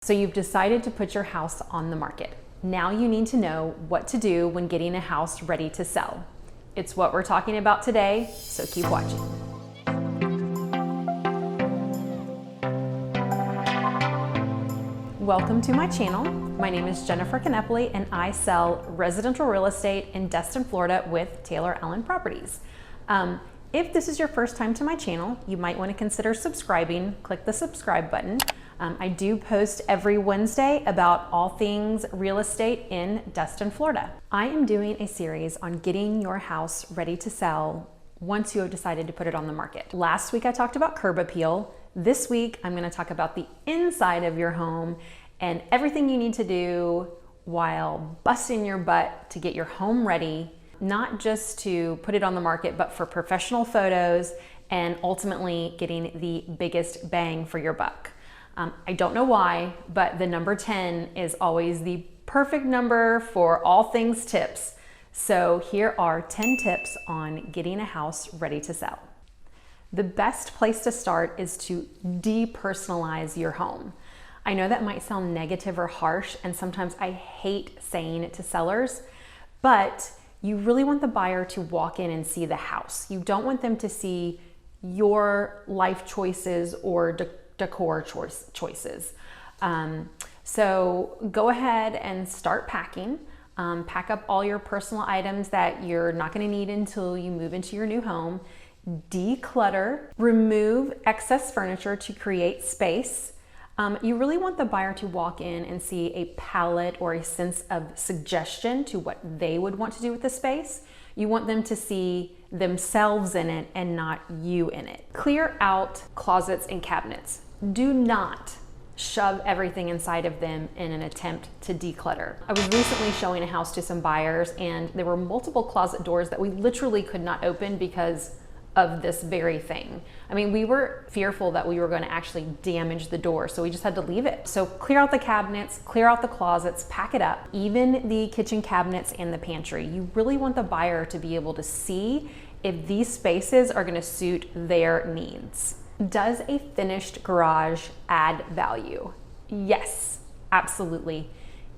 So you've decided to put your house on the market. Now you need to know what to do when getting a house ready to sell. It's what we're talking about today, so keep watching. Welcome to my channel. My name is Jennifer Kneppley and I sell residential real estate in Destin, Florida with Taylor Allen Properties. If this is your first time to my channel, you might want to consider subscribing. Click the subscribe button. I do post every Wednesday about all things real estate in Destin, Florida. I am doing a series on getting your house ready to sell once you have decided to put it on the market. Last week I talked about curb appeal. This week I'm going to talk about the inside of your home and everything you need to do while busting your butt to get your home ready, not just to put it on the market, but for professional photos and ultimately getting the biggest bang for your buck. I don't know why, but the number 10 is always the perfect number for all things tips. So here are 10 tips on getting a house ready to sell. The best place to start is to depersonalize your home. I know that might sound negative or harsh, and sometimes I hate saying it to sellers, but you really want the buyer to walk in and see the house. You don't want them to see your life choices or decor choices. So go ahead and start packing. Pack up all your personal items that you're not going to need until you move into your new home. Declutter, remove excess furniture to create space. You really want the buyer to walk in and see a palette or a sense of suggestion to what they would want to do with the space. You want them to see themselves in it and not you in it. Clear out closets and cabinets. Do not shove everything inside of them in an attempt to declutter. I was recently showing a house to some buyers and there were multiple closet doors that we literally could not open because of this very thing. I mean, we were fearful that we were going to actually damage the door, so we just had to leave it. So clear out the cabinets, clear out the closets, pack it up, even the kitchen cabinets and the pantry. You really want the buyer to be able to see if these spaces are going to suit their needs. Does a finished garage add value? Yes, absolutely.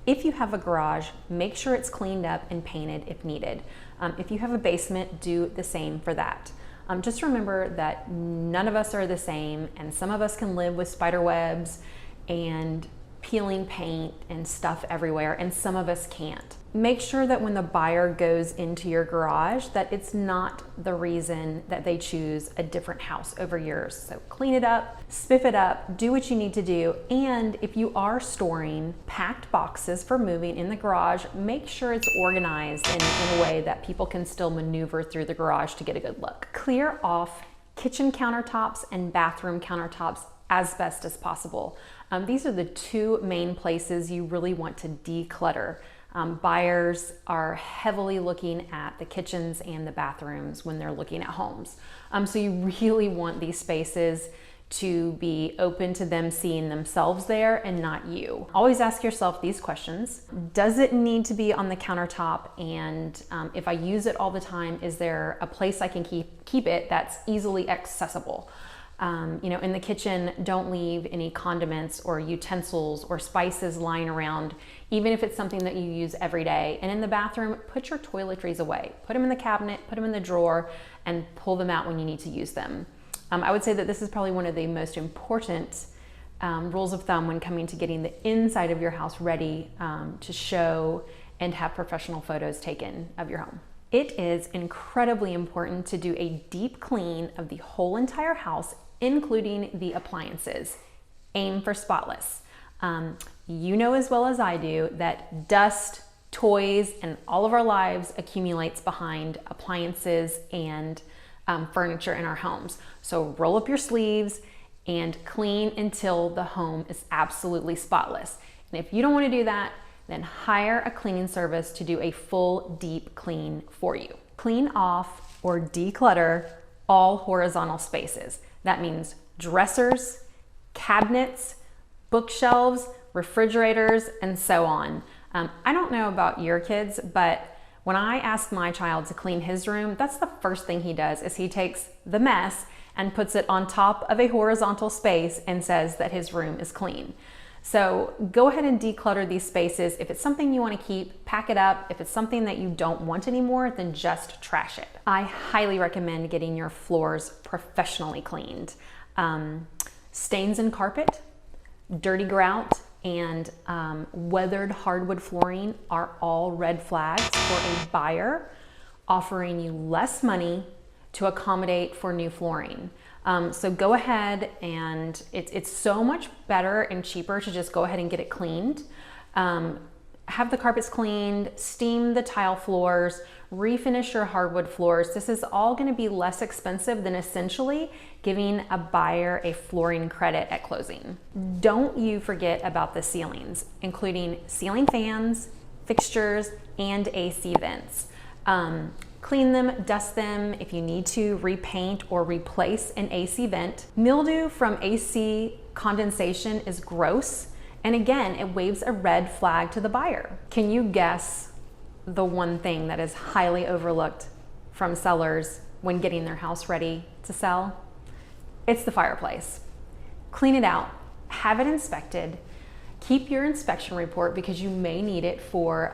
If you have a garage, make sure it's cleaned up and painted if needed. If you have a basement, do the same for that. Just remember that none of us are the same, and some of us can live with spider webs and peeling paint and stuff everywhere, and some of us can't. Make sure that when the buyer goes into your garage that it's not the reason that they choose a different house over yours. So clean it up, spiff it up, do what you need to do. And if you are storing packed boxes for moving in the garage, make sure it's organized in a way that people can still maneuver through the garage to get a good look. Clear off kitchen countertops and bathroom countertops as best as possible. These are the two main places you really want to declutter. Buyers are heavily looking at the kitchens and the bathrooms when they're looking at homes. So you really want these spaces to be open to them seeing themselves there and not you. Always ask yourself these questions. Does it need to be on the countertop? And if I use it all the time, is there a place I can keep it that's easily accessible? In the kitchen, don't leave any condiments or utensils or spices lying around, even if it's something that you use every day. And in the bathroom, put your toiletries away. Put them in the cabinet, put them in the drawer, and pull them out when you need to use them. I would say that this is probably one of the most important rules of thumb when coming to getting the inside of your house ready to show and have professional photos taken of your home. It is incredibly important to do a deep clean of the whole entire house, including the appliances. Aim for spotless. You know as well as I do that dust, toys, and all of our lives accumulates behind appliances and furniture in our homes. So roll up your sleeves and clean until the home is absolutely spotless. And if you don't want to do that, then hire a cleaning service to do a full deep clean for you. Clean off or declutter all horizontal spaces. That means dressers, cabinets, bookshelves, refrigerators, and so on. I don't know about your kids, but when I ask my child to clean his room, that's the first thing he does is he takes the mess and puts it on top of a horizontal space and says that his room is clean. So go ahead and declutter these spaces. If it's something you want to keep, pack it up. If it's something that you don't want anymore, then just trash it. I highly recommend getting your floors professionally cleaned. Stains in carpet, dirty grout, and weathered hardwood flooring are all red flags for a buyer offering you less money to accommodate for new flooring. So go ahead, and it's so much better and cheaper to just go ahead and get it cleaned. Have the carpets cleaned, steam the tile floors, refinish your hardwood floors. This is all going to be less expensive than essentially giving a buyer a flooring credit at closing. Don't you forget about the ceilings, including ceiling fans, fixtures, and AC vents. Clean them, dust them. If you need to repaint or replace an AC vent. Mildew from AC condensation is gross. And again, it waves a red flag to the buyer. Can you guess the one thing that is highly overlooked from sellers when getting their house ready to sell? It's the fireplace. Clean it out, have it inspected. Keep your inspection report because you may need it for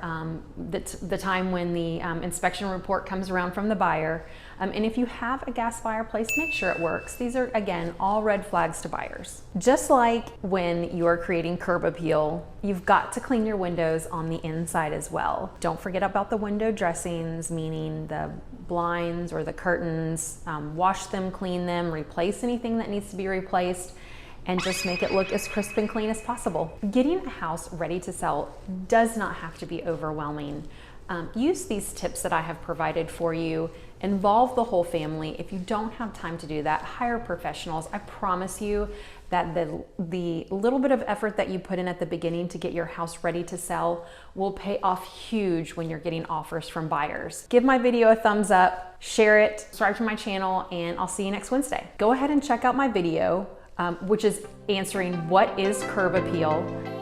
the time when the inspection report comes around from the buyer. And if you have a gas fireplace, make sure it works. These are, again, all red flags to buyers. Just like when you're creating curb appeal, you've got to clean your windows on the inside as well. Don't forget about the window dressings, meaning the blinds or the curtains. Wash them, clean them, replace anything that needs to be replaced, and just make it look as crisp and clean as possible. Getting a house ready to sell does not have to be overwhelming. Use these tips that I have provided for you. Involve the whole family. If you don't have time to do that, hire professionals. I promise you that the little bit of effort that you put in at the beginning to get your house ready to sell will pay off huge when you're getting offers from buyers. Give my video a thumbs up, share it, subscribe to my channel, and I'll see you next Wednesday. Go ahead and check out my video, which is answering what is curb appeal.